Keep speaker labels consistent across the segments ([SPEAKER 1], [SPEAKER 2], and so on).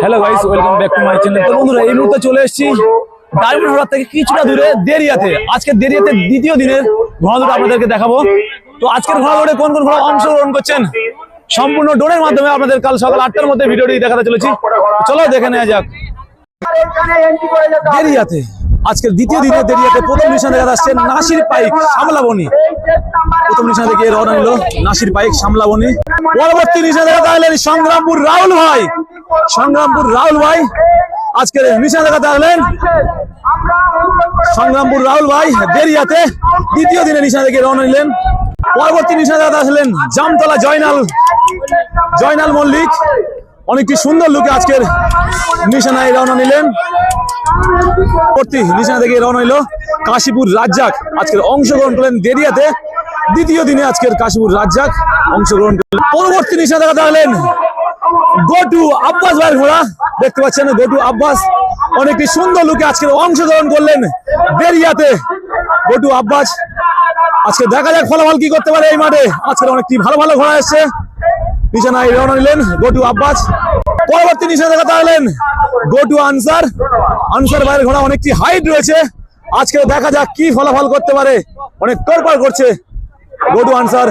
[SPEAKER 1] Hello guys, welcome back to my channel. তো বন্ধুরা, এই মুহূর্তে চলে এসেছি ডায়মন্ড হারবার থেকে কিছুটা দূরে দেরিয়াতে। আজকে দেরিয়াতে দ্বিতীয় দিনের ঘোড়া দৌড় আপনাদেরকে দেখাবো। তো আজকের ঘোড়া দৌড়ে কোন কোন ঘোড়া অংশগ্রহণ করছেন সম্পূর্ণ ড্রোনের মাধ্যমে আপনাদের কাল সকাল 8টার মধ্যে ভিডিওটি দেখাতে চলেছি। চলো দেখে নেওয়া যাক। দেরিয়াতে আজকের দ্বিতীয় দিনে দেরিয়াতে প্রথম নিশান দেখা যাচ্ছে নাসির পাইক সামলাবনি। প্রথম নিশান থেকে রওনা নিল নাসির পাইক সামলাবনি। পরবর্তী নিশান দেখা গেলেন সংগ্রামপুর রাহুল ভাই। সংগ্রামপুর রাহুল ভাই আজকের নিশান দেখা গেলেন সংগ্রামপুর রাহুল ভাই দেরিয়াতে দ্বিতীয় দিনে নিশান থেকে রওনা নিলেন। পরবর্তী নিশান দেখা আসলেন জামতলা জয়নাল মল্লিক। অনেকটি সুন্দর লুকে আজকের নিশানায় রওনা নিলেন। পরবর্তী নিশানা থেকে রওনা নিল কাশীপুর রাজ্জাক। আজকের অংশগ্রহণ করলেন দেরিয়াতে দ্বিতীয় দিনে আজকের কাশীপুর রাজ্জাক অংশগ্রহণ করলেন। পরবর্তী নিশানা দেখা গেলেন গোটু আব্বাস ভাইয়ের ঘোড়া। দেখতে পাচ্ছেন গোটু আব্বাস অনেকটি সুন্দর লুকে আজকের অংশগ্রহণ করলেন দেরিয়াতে গোটু আব্বাস। আজকে দেখা যাক ফলাফল কি করতে পারে এই মাঠে। আজকের অনেকটি ভালো ভালো ঘোড়া এসছে। নিশানায় রওনা নিলেন গোটু আব্বাস। পরবর্তী নিশানা দেখা গেলেন গোটু আনসার ভাইয়ের ঘোড়া অনেকটি হাইট রয়েছে। আজকে দেখা যাক কি ফলাফল করতে পারে। অনেক তোড়পাড় করছে গোটু আনসার,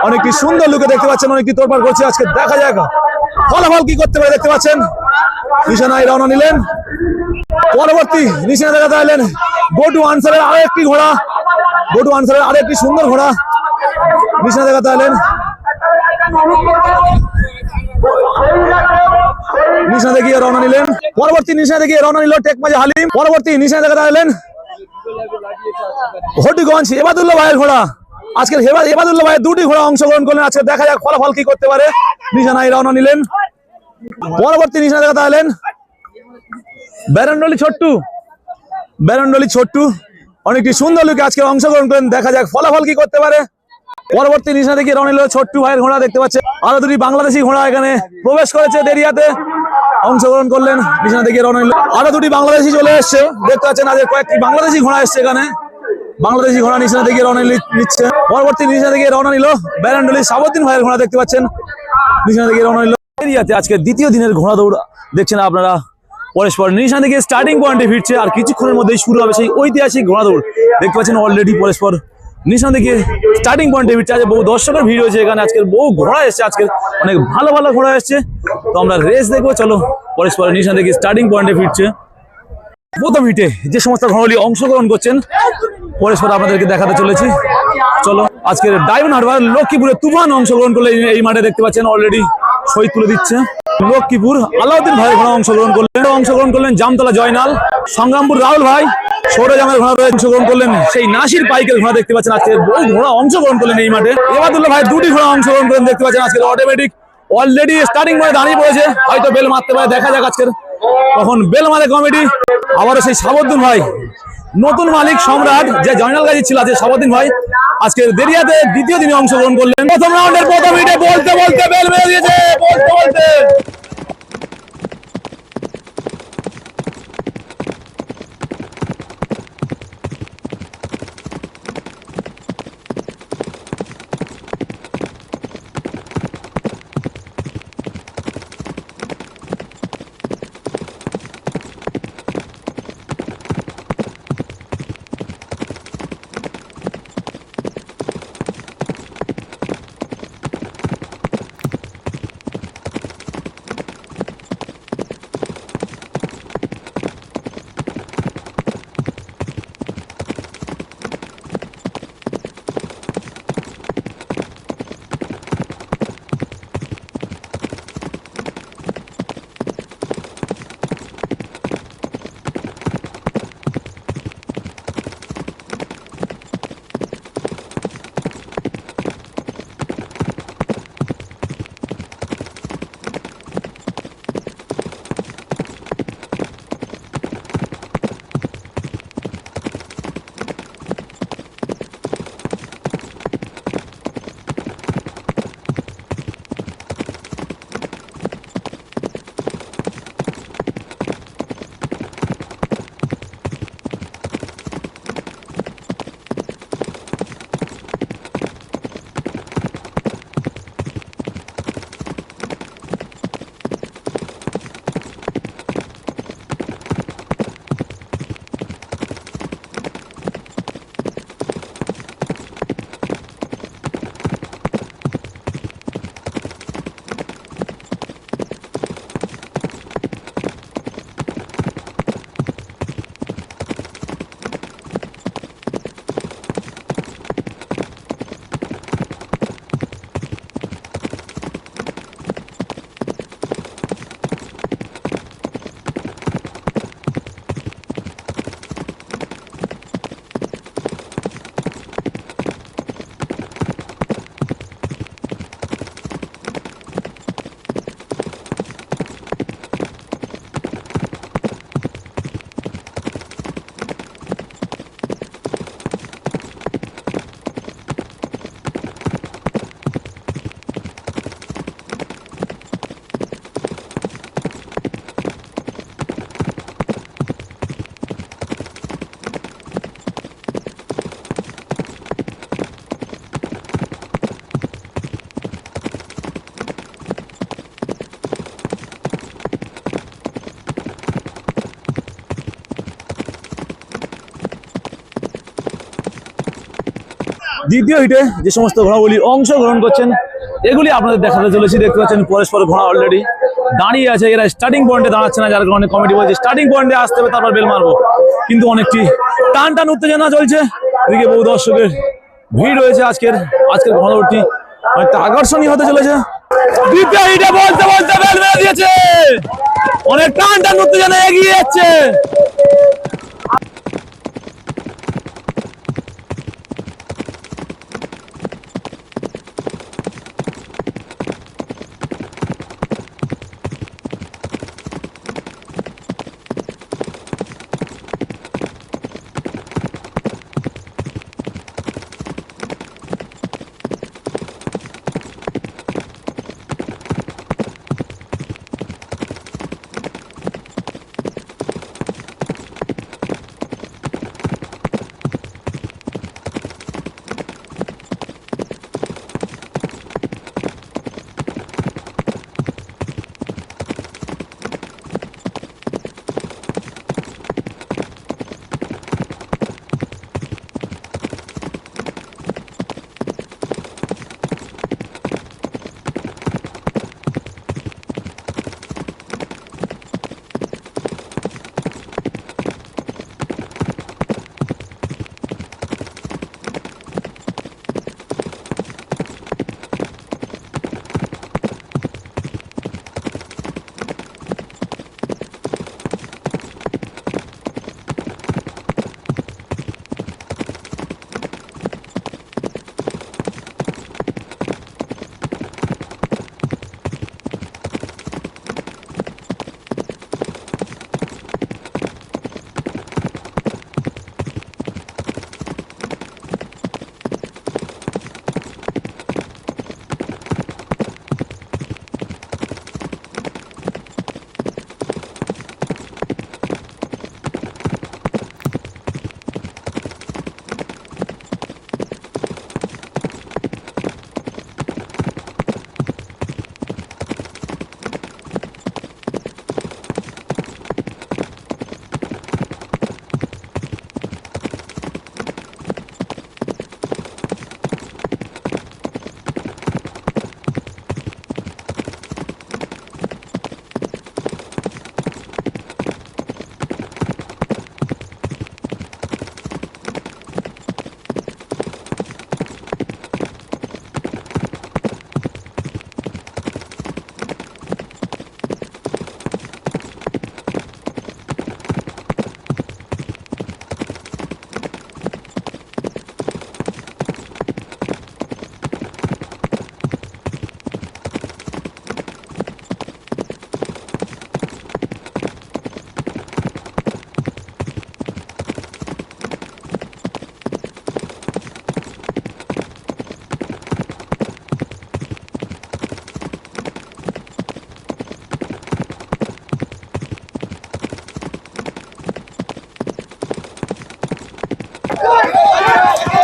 [SPEAKER 1] অনেকটি সুন্দর লুকে দেখতে পাচ্ছেন, অনেকটি তোড়পাড় করছে। আজকে দেখা যাক ফলাফল কি করতে পারে। দেখতে পাচ্ছেন নিশানায় রওনা নিলেন। পরবর্তী নিশানা দেখা গেলেন গোটু আনসারের আরো একটি ঘোড়া। গোটু আনসারের আরো একটি সুন্দর ঘোড়া নিশানা দেখা গেলেন। নিশানা দেখিয়ে রওনা নিলেন। পরবর্তী নিশানা দেখিয়ে রওনা নিল টেকমাজি হালিম। পরবর্তী নিশানা দেখা গেলেন হটিগঞ্জ এবাদুল্লাহ ভাইয়ের ঘোড়া। আজকের এবাদুল্লাহ ভাইয়ের দুটি ঘোড়া অংশগ্রহণ করলেন। আজকে দেখা যাক ফলাফল কি করতে পারে। নিশানায় রওনা নিলেন। পরবর্তী নিশানা দেখা গেলেন ব্যারান্ডলি ছোট্টু অনেকটি সুন্দর লুকে আজকে অংশগ্রহণ করেন। দেখা যাক ফলাফল কি করতে পারে। পরবর্তী নিশানা থেকে রওনা নিল ছোট্টু ভাইয়ের ঘোড়া। দেখতে পাচ্ছে আরো দুটি বাংলাদেশি ঘোড়া এখানে প্রবেশ করেছে দেরিয়াতে অংশগ্রহণ করলেন। নিশানা থেকে রওনা নিল আরো দুটি বাংলাদেশি চলে এসছে। দেখতে পাচ্ছেন আজ কয়েকটি বাংলাদেশি ঘোড়া এসছে এখানে। বাংলাদেশি ঘোড়া নিশানা থেকে রওনা নিচ্ছে। পরবর্তী নিশানা থেকে রওনা নিল ব্যারান্ডলি সাবুদ্দিন ভাইয়ের ঘোড়া। দেখতে পাচ্ছেন নিশানা থেকে রওনা নিল দেরিয়াতে আজকে দ্বিতীয় দিনের ঘোড়া দৌড় দেখছেন আপনারা। পরস্পর নিশানা থেকে স্টার্টিং পয়েন্টে ফিরছে আর কিছুক্ষণের মধ্যেই শুরু হবে সেই ঐতিহাসিক ঘোড়া দৌড়। দেখতে পাচ্ছেন অলরেডি পরস্পর নিশানা থেকে স্টার্টিং পয়েন্টে ফিরছে। আজকে বহু দর্শকের ভিড় হয়েছে এখানে। আজকের বহু ঘোড়া এসছে, আজকের অনেক ভালো ভালো ঘোড়া এসছে। তো আমরা রেস দেখবো। চলো পরস্পর নিশানা থেকে স্টার্টিং পয়েন্টে ফিরছে। প্রথম হিটে যে সমস্ত ঘোড়াগুলি অংশগ্রহণ করছেন পরস্পর আপনাদেরকে দেখাতে চলেছি। চলো আজকের ডায়মন্ড হারবার লক্ষ্মীপুরে তুফান অংশগ্রহণ করলে এই মাঠে দেখতে পাচ্ছেন অলরেডি শহীদ তুলে দিচ্ছে। লক্ষ্মীপুর আলাউদ্দিন ভাইয়ের ঘোড়া অংশগ্রহণ করলেন জামতলা জয়নাল। সংগ্রামপুর রাহুল ভাই সৌরজামের ঘোড়া অংশগ্রহণ করলেন সেই নাসির পাইকের ঘোড়া। দেখতে পাচ্ছেন আজকে বহু ঘোড়া অংশগ্রহণ করলেন এই মাঠে। এবাদুল্লাহ ভাই দুটি ঘোড়া অংশগ্রহণ করেন। দেখতে পাচ্ছেন আজকে অটোমেটিক অলরেডি স্টার্টিং পয়েন্টে দাঁড়িয়ে পড়েছে। হয়তো বেল মারতে পারে, দেখা যাক আজকের তখন বেল মারে কমিটি। আবারও সেই সাবুদ্দিন ভাই নতুন মালিক সম্রাট যে জয়নাল গাজী ছিল আছে সাবুদ্দিন ভাই আজকে দেরিয়াতে দ্বিতীয় দিনে অংশগ্রহণ করলেন। প্রথম রাউন্ডের প্রথম হিটে বলতে বেল মেরে দিয়েছে বলতে দ্বিতীয় হিটে যে সমস্ত ঘোড়াগুলি অংশগ্রহণ করছেন এগুলি আপনাদের দেখাতে চলেছি। দেখতে পাচ্ছেন পরস্পর ঘোড়া অলরেডি দাঁড়িয়ে আছে, এরা স্টার্টিং পয়েন্টে দাঁড়াচ্ছে না, যার কারণে কমিটি বলছে স্টার্টিং পয়েন্টে আসতে হবে তারপর বেল মারবো। কিন্তু অনেকটি টান টান উত্তেজনা চলছে, এদিকে বহু দর্শকের ভিড় রয়েছে। আজকের ঘোড়াদৌড়টি অনেকটা আকর্ষণীয় হতে চলেছে। দ্বিতীয় হিটে বলতে বলতে বেল মেরে দিয়েছে, অনেক টান টান উত্তেজনা এগিয়ে যাচ্ছে।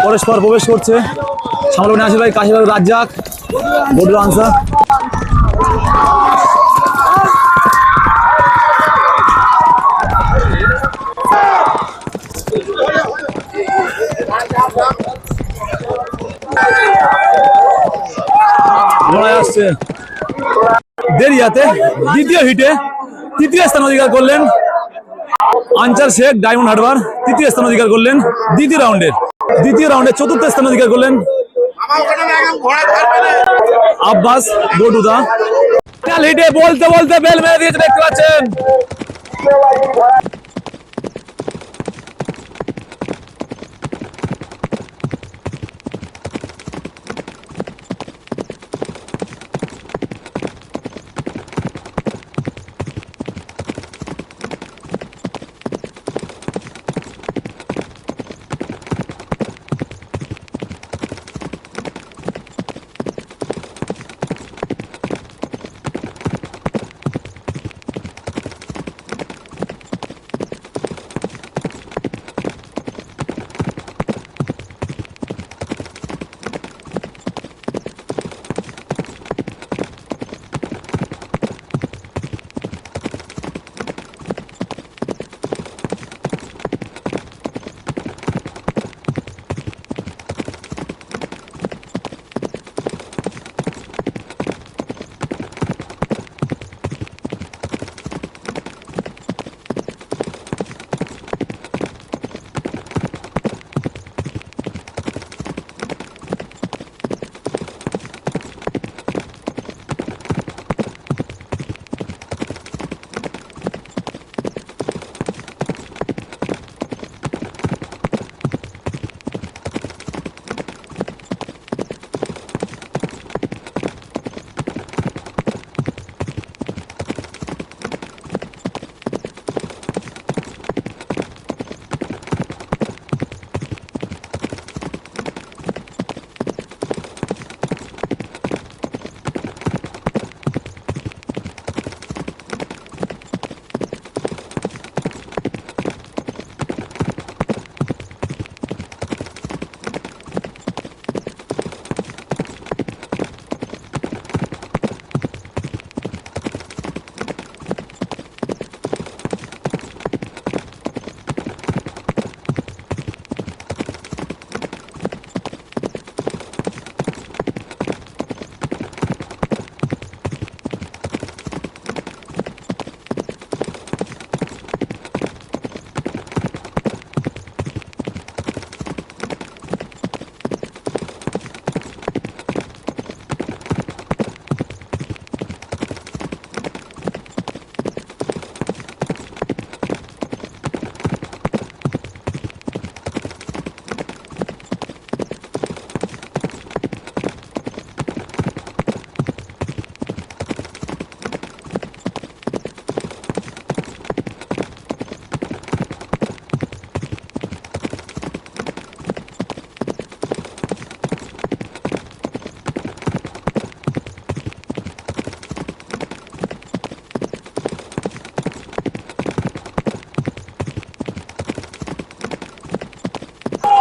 [SPEAKER 1] পরস্পর প্রবেশ করছে সামনে আসিফ ভাই, কাশিফ ভাই, রাজ্জাক, বড় আনসার। আসছে দেরিয়াতে দ্বিতীয় হিটে তৃতীয় স্থান অধিকার করলেন আনসার শেখ ডায়মন্ড হারবার, তৃতীয় স্থান অধিকার করলেন দ্বিতীয় রাউন্ডে চতুর্থ স্থান অধিকার করলেন আব্বাস বটুদা। হিটে বলতে বলতে বেল মেরে দিয়েছে, দেখতে পাচ্ছেন।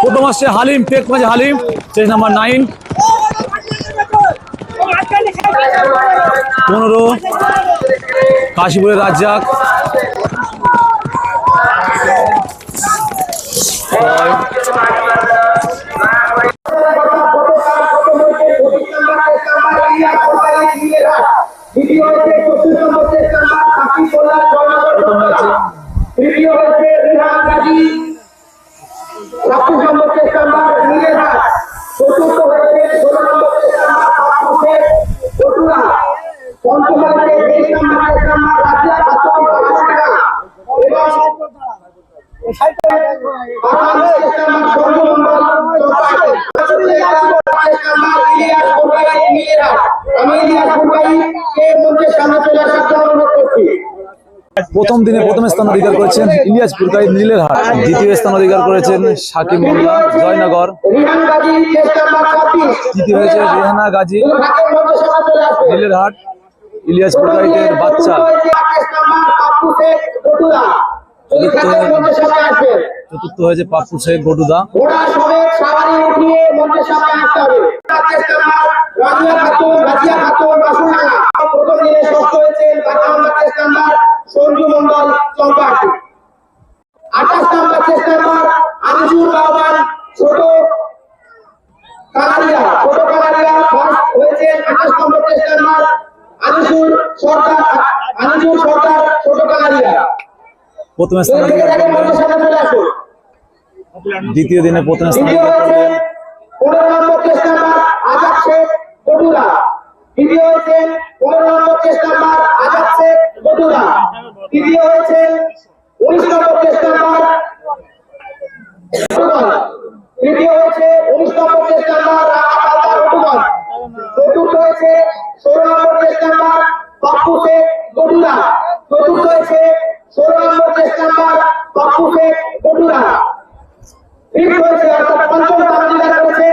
[SPEAKER 1] প্রথম আসছে হালিম, টেক মাঝে হালিম, চেঞ্জ নাম্বার 9। 15 কাশীপুরের রাজ্জাক। 1ম দিনে 1ম স্থান অধিকার করেছেন ইলিয়াস পুরকাইত নীলেরহাট। 2য় স্থান অধিকার করেছেন শাকিব মোল্লা জয়নগর। 3য় হয়েছে রেহানা গাজী নীলেরহাট, ইলিয়াস পুরকাইতের বাচ্চা। 4র্থ হয়েছে পাপ্পু শেখ গটুদা।
[SPEAKER 2] সঞ্জু মন্ডল চম্পাহাটি। 28 নম্বর চেষ্টা নাম্বার আনিসুর রহমান ছোট কানারিয়া ফার্স্ট হয়েছে। 28 নম্বর চেষ্টা নাম্বার আনিসুর সরকার ছোট কানারিয়া।
[SPEAKER 1] 1ম স্থান অধিকার করলেন। 2য় দিনে 1ম স্থান অধিকার করলেন
[SPEAKER 2] 15 নম্বর চেষ্টা নাম্বার আজাদ শেখ বটুরা। 2য় হয়েছে 15 নম্বর চেষ্টা নাম্বার আজাদ শেখ বটুরা। 3য় হয়েছে 19 নম্বর চেষ্টা নাম্বার 3য় হয়েছে 19 নম্বর চেষ্টা নাম্বার বটুরা। 4র্থ হয়েছে 16 নম্বর চেষ্টা নাম্বার পাপ্পু শেখ বটুরা। 4র্থ হয়েছে 16 নম্বর চেষ্টা নাম্বার পাপ্পু শেখ বটুরা। 5th হয়েছে অর্থাৎ 5ম স্থান অধিকার করেছে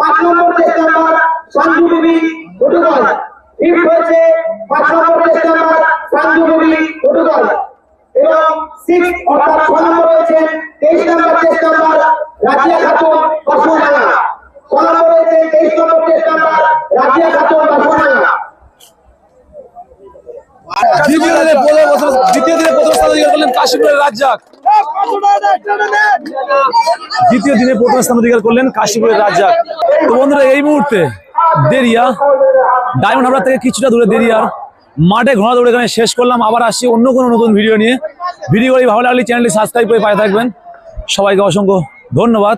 [SPEAKER 2] 5 নম্বর চেষ্টা নাম্বার সঞ্জু বিবি বটুগঞ্জ। 5th হয়েছে 5 নম্বর চেষ্টা নাম্বার সঞ্জু বিবি বটুগঞ্জ। এবং 6th অর্থাৎ 6 নম্বর হয়েছে 23 নম্বর চেষ্টা নাম্বার রাজিয়া খাতুন বাসুডাঙ্গা। 6 নম্বর হয়েছে 23 নম্বর চেষ্টা নাম্বার রাজিয়া খাতুন বাসুডাঙ্গা।
[SPEAKER 1] 2য় দিনে 1ম স্থান অধিকার করলেন কাশীপুরের রাজ্জাক। 2য় দিনে 1ম স্থান অধিকার করলেন কাশীপুরের রাজ্জাক। তো বন্ধুরা এই মুহূর্তে দেরিয়া ডায়মন্ড হাবড়া থেকে কিছুটা দূরে দেরিয়ার মাঠে ঘোড়া দৌড়ে এখানে শেষ করলাম। আবার আসছি অন্য কোনো নতুন ভিডিও নিয়ে। ভিডিওগুলি ভালো লাগলে চ্যানেলটি সাবস্ক্রাইব করে পাশে থাকবেন। সবাইকে অসংখ্য ধন্যবাদ।